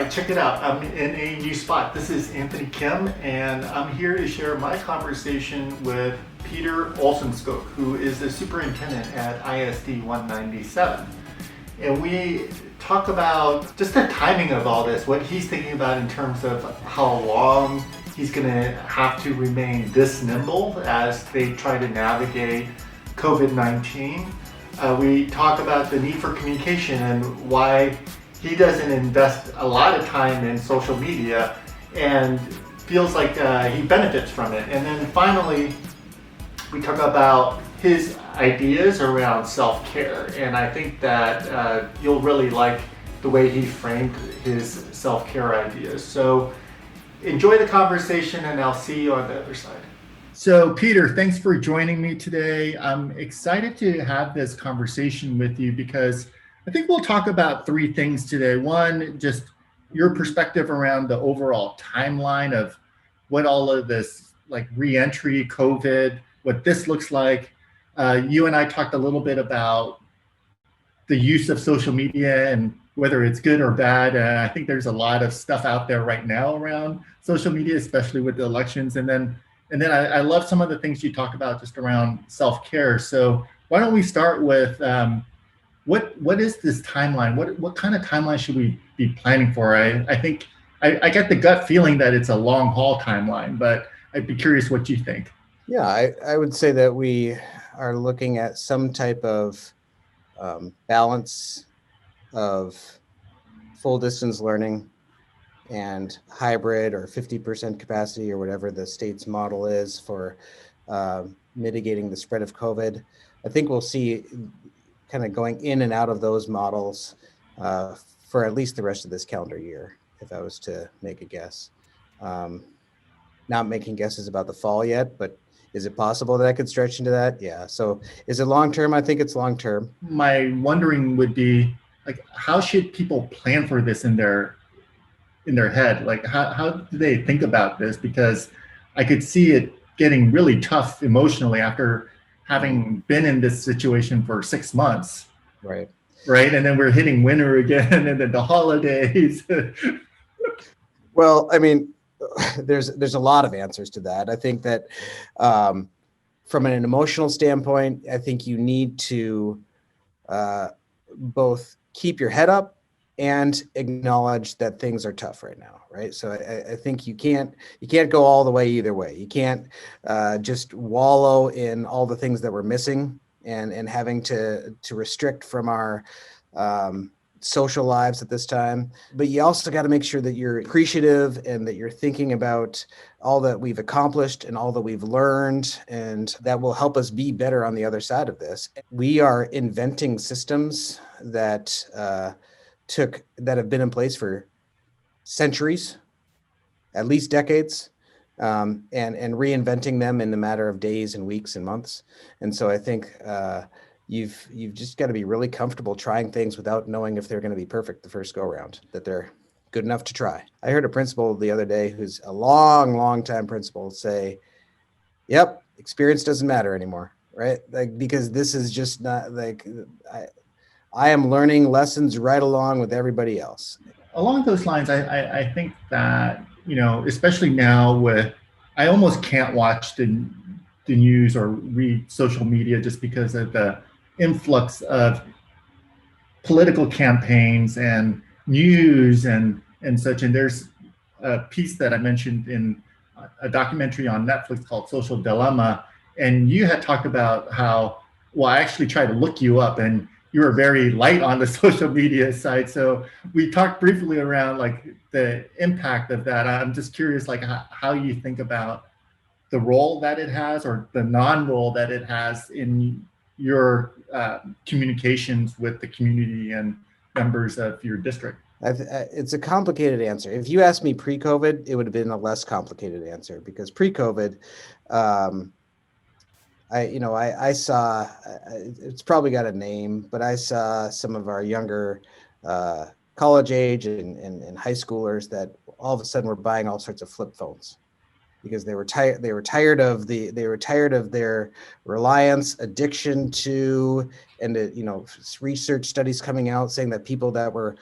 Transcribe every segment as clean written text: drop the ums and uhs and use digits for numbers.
right, check it out. I'm in a new spot. This is Anthony Kim, and I'm here to share my conversation with Peter Olson-Skog, who is the superintendent at ISD 197. And we talk about just the timing of all this, what he's thinking about in terms of how long he's going to have to remain this nimble as they try to navigate COVID-19. We talk about the need for communication and why he doesn't invest a lot of time in social media and feels like he benefits from it. And then finally, we talk about his ideas around self-care. And I think that you'll really like the way he framed his self-care ideas. So enjoy the conversation, and I'll see you on the other side. So Peter, thanks for joining me today. I'm excited to have this conversation with you because I think we'll talk about three things today. One, just your perspective around the overall timeline of what all of this, like re-entry, COVID, what this looks like. You and I talked a little bit about the use of social media and whether it's good or bad. I think there's a lot of stuff out there right now around social media, especially with the elections. And then I love some of the things you talk about just around self-care. So why don't we start with what is this timeline? What kind of timeline should we be planning for? I think I get the gut feeling that it's a long haul timeline, but I'd be curious what you think. Yeah, I would say that we are looking at some type of balance of full distance learning and hybrid or 50% capacity or whatever the state's model is for mitigating the spread of COVID. I think we'll see kind of going in and out of those models for at least the rest of this calendar year, if I was to make a guess. Not making guesses about the fall yet, but is it possible that I could stretch into that? Yeah. So is it long-term? I think it's long-term. My wondering would be, like, how should people plan for this in their head? Like, how do they think about this? Because I could see it getting really tough emotionally after having been in this situation for 6 months. Right. And then we're hitting winter again and then the holidays. Well, I mean, there's a lot of answers to that. I think that from an emotional standpoint, I think you need to both keep your head up and acknowledge that things are tough right now, right? So I think you can't go all the way either way. You can't just wallow in all the things that we're missing and having to restrict from our social lives at this time. But you also got to make sure that you're appreciative and that you're thinking about all that we've accomplished and all that we've learned, and that will help us be better on the other side of this. We are inventing systems that have been in place for centuries, at least decades, and reinventing them in the matter of days and weeks and months. And so I think you've just got to be really comfortable trying things without knowing if they're going to be perfect the first go around, that they're good enough to try. I heard a principal the other day who's a long time principal say, yep, experience doesn't matter anymore, right? Like, because this is just not like, I am learning lessons right along with everybody else. Along those lines, I think that, especially now I almost can't watch the news or read social media just because of the influx of political campaigns and news and such. And there's a piece that I mentioned in a documentary on Netflix called Social Dilemma. And you had talked about how, well, I actually tried to look you up and you were very light on the social media side. So we talked briefly around like the impact of that. I'm just curious, like how you think about the role that it has or the non-role that it has in your communications with the community and members of your district. It's a complicated answer. If you asked me pre-COVID, it would have been a less complicated answer, because pre-COVID, I saw, it's probably got a name, but I saw some of our younger college age and high schoolers that all of a sudden were buying all sorts of flip phones. because they were tired. They were tired of their reliance, addiction to, and research studies coming out saying that people that were,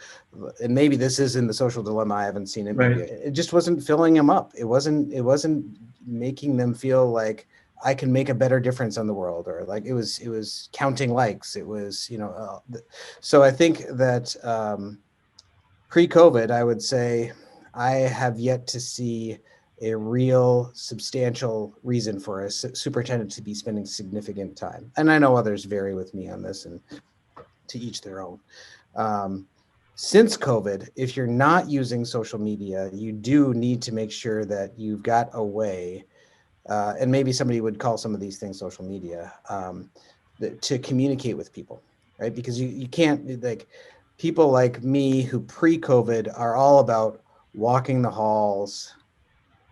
and maybe this is in the social dilemma. I haven't seen it. Maybe Right. it just wasn't filling them up. It wasn't making them feel like I can make a better difference on the world, or like it was counting likes. It was, so I think that pre-COVID, I would say I have yet to see a real substantial reason for a superintendent to be spending significant time. And I know others vary with me on this, and to each their own. Since COVID, if you're not using social media, you do need to make sure that you've got a way, and maybe somebody would call some of these things social media, to communicate with people, right? Because you can't, like, people like me who pre-COVID are all about walking the halls,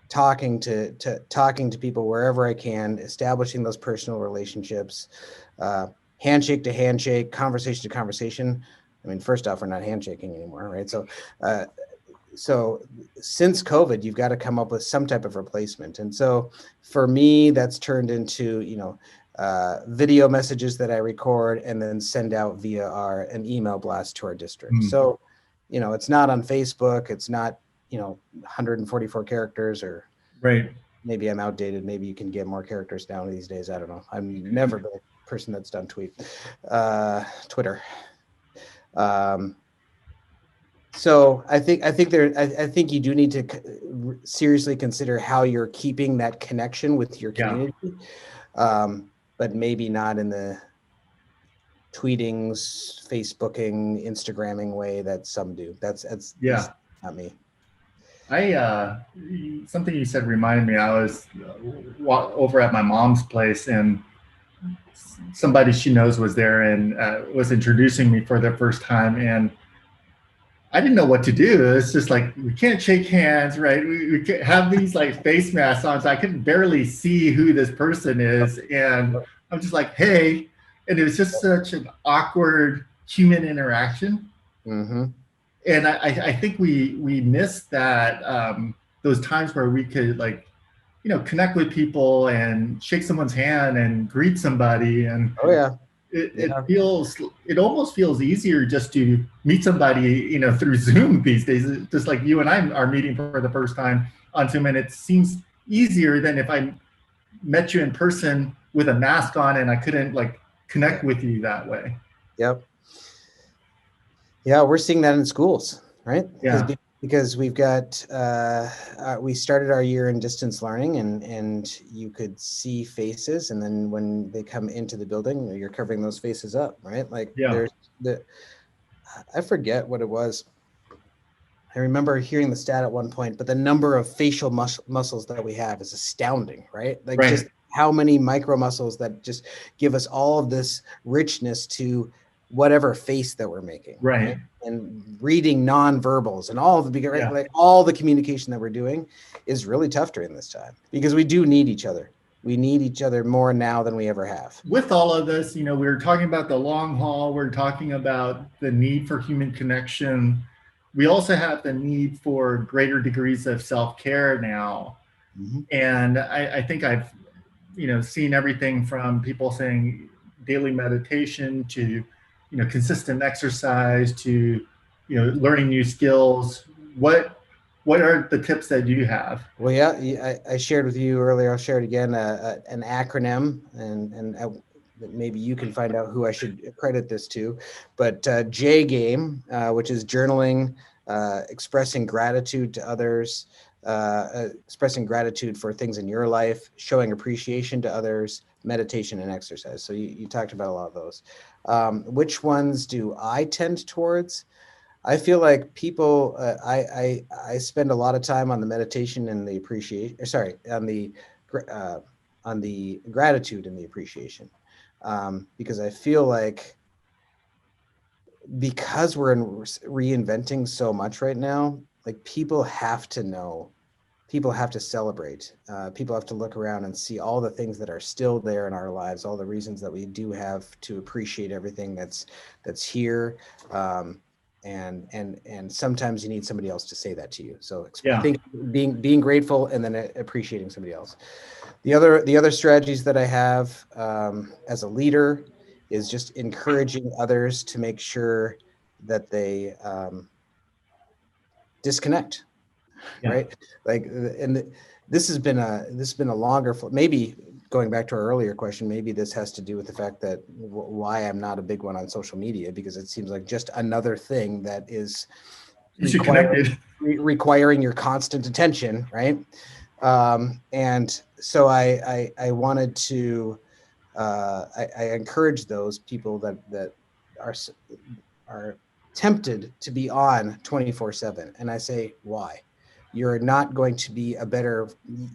talking to people wherever I can, establishing those personal relationships, handshake to handshake, conversation to conversation. I mean, first off, we're not handshaking anymore, right? So since COVID, you've got to come up with some type of replacement. And so for me, that's turned into, video messages that I record and then send out via an email blast to our district. So, it's not on Facebook. It's not, 144 characters, or Right. maybe I'm outdated. Maybe you can get more characters down these days. I don't know. I'm never been a person that's done Twitter. So I think you do need to seriously consider how you're keeping that connection with your community, but maybe not in the tweetings, Facebooking, Instagramming way that some do. That's not me. Something you said reminded me. I was over at my mom's place, and somebody she knows was there and was introducing me for the first time, and I didn't know what to do. It's just like, we can't shake hands, right? We can't have these like face masks on, so I could barely see who this person is, and I'm just like, hey, and it was just such an awkward human interaction. Mm-hmm. And I think we missed that, those times where we could, like, connect with people and shake someone's hand and greet somebody. And it almost feels easier just to meet somebody, through Zoom these days. Just like you and I are meeting for the first time on Zoom, and it seems easier than if I met you in person with a mask on and I couldn't like connect with you that way. Yep. Yeah, we're seeing that in schools, right? Yeah. Because we've got, we started our year in distance learning, and you could see faces, and then when they come into the building, you're covering those faces up, right? Like there's I forget what it was. I remember hearing the stat at one point, but the number of facial muscles that we have is astounding, right? Like just how many micro muscles that just give us all of this richness to whatever face that we're making, right? And reading nonverbals and all of the like all the communication that we're doing is really tough during this time, because we do need each other. We need each other more now than we ever have. With all of this, we were talking about the long haul. We're talking about the need for human connection. We also have the need for greater degrees of self-care now. Mm-hmm. And I think I've, seen everything from people saying daily meditation to, consistent exercise to, learning new skills. What are the tips that you have? Well, yeah, I shared with you earlier. I'll share it again. An acronym, and maybe you can find out who I should credit this to. But J game, which is journaling, expressing gratitude to others, expressing gratitude for things in your life, showing appreciation to others, meditation, and exercise. So you talked about a lot of those. Which ones do I tend towards? I feel like people, I spend a lot of time on the meditation and the appreciation, on the gratitude and the appreciation. Because I feel like, because we're reinventing so much right now, like people have to know, people have to celebrate, people have to look around and see all the things that are still there in our lives, all the reasons that we do have to appreciate everything that's here. and sometimes you need somebody else to say that to you. So I Yeah. think being grateful and then appreciating somebody else. The other strategies that I have as a leader is just encouraging others to make sure that they disconnect, Yeah. right? Like, and this has been a longer, maybe going back to our earlier question, maybe this has to do with the fact that why I'm not a big one on social media, because it seems like just another thing that is requiring your constant attention, right? And so I wanted to I encourage those people that are tempted to be on 24/7, and I say, why? You're not going to be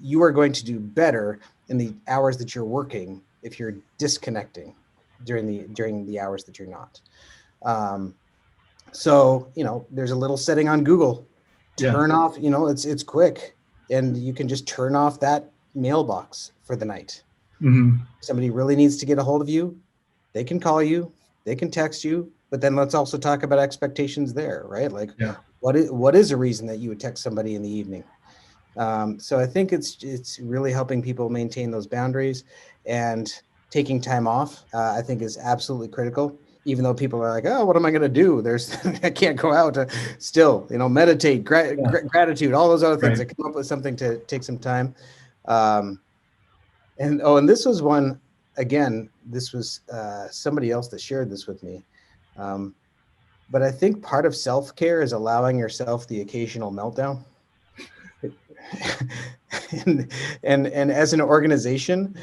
you are going to do better in the hours that you're working if you're disconnecting during the hours that you're not. So, there's a little setting on Google, turn off, it's quick, and you can just turn off that mailbox for the night. Mm-hmm. Somebody really needs to get a hold of you, they can call you, they can text you, but then let's also talk about expectations there, right? Like, what is a reason that you would text somebody in the evening? So I think it's really helping people maintain those boundaries, and taking time off, I think, is absolutely critical. Even though people are like, oh, what am I going to do? I can't go out. Still, meditate, gratitude, all those other things. I come up with something to take some time. And this was one, again, this was somebody else that shared this with me. But I think part of self-care is allowing yourself the occasional meltdown. and as an organization,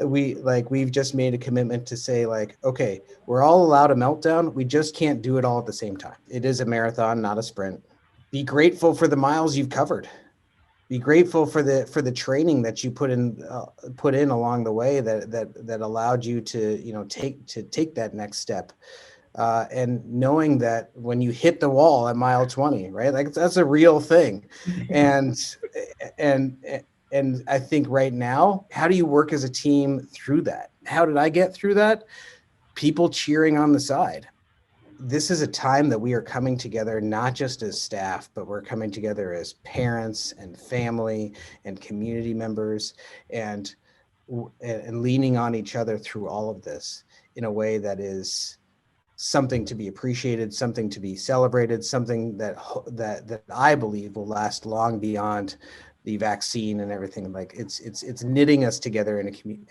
we've just made a commitment to say, like, okay, we're all allowed a meltdown. We just can't do it all at the same time. It is a marathon, not a sprint. Be grateful for the miles you've covered. Be grateful for the training that you put in along the way that allowed you to take that next step. And knowing that when you hit the wall at mile 20, right? Like, that's a real thing. And I think right now, how do you work as a team through that? How did I get through that? People cheering on the side. This is a time that we are coming together, not just as staff, but we're coming together as parents and family and community members, and leaning on each other through all of this in a way that is something to be appreciated, something to be celebrated, something that I believe will last long beyond the vaccine and everything. Like, it's knitting us together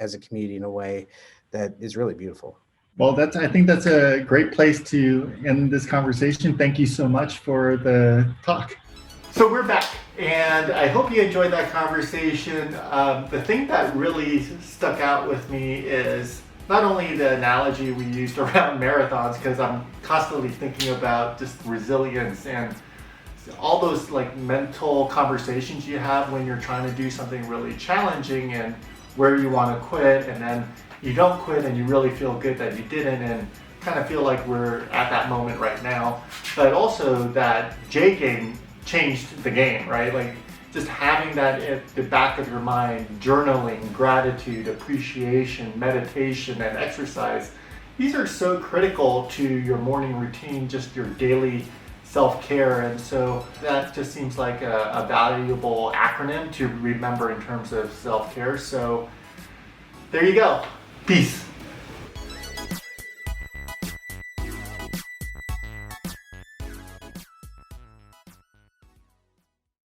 as a community in a way that is really beautiful. Well, I think that's a great place to end this conversation. Thank you so much for the talk. So we're back, and I hope you enjoyed that conversation. The thing that really stuck out with me is not only the analogy we used around marathons, because I'm constantly thinking about just resilience and all those like mental conversations you have when you're trying to do something really challenging and where you want to quit, and then you don't quit and you really feel good that you didn't, and kind of feel like we're at that moment right now. But also that J game changed the game, right? Like, just having that at the back of your mind, journaling, gratitude, appreciation, meditation, and exercise, these are so critical to your morning routine, just your daily self-care. And so that just seems like a valuable acronym to remember in terms of self-care. So there you go. Peace.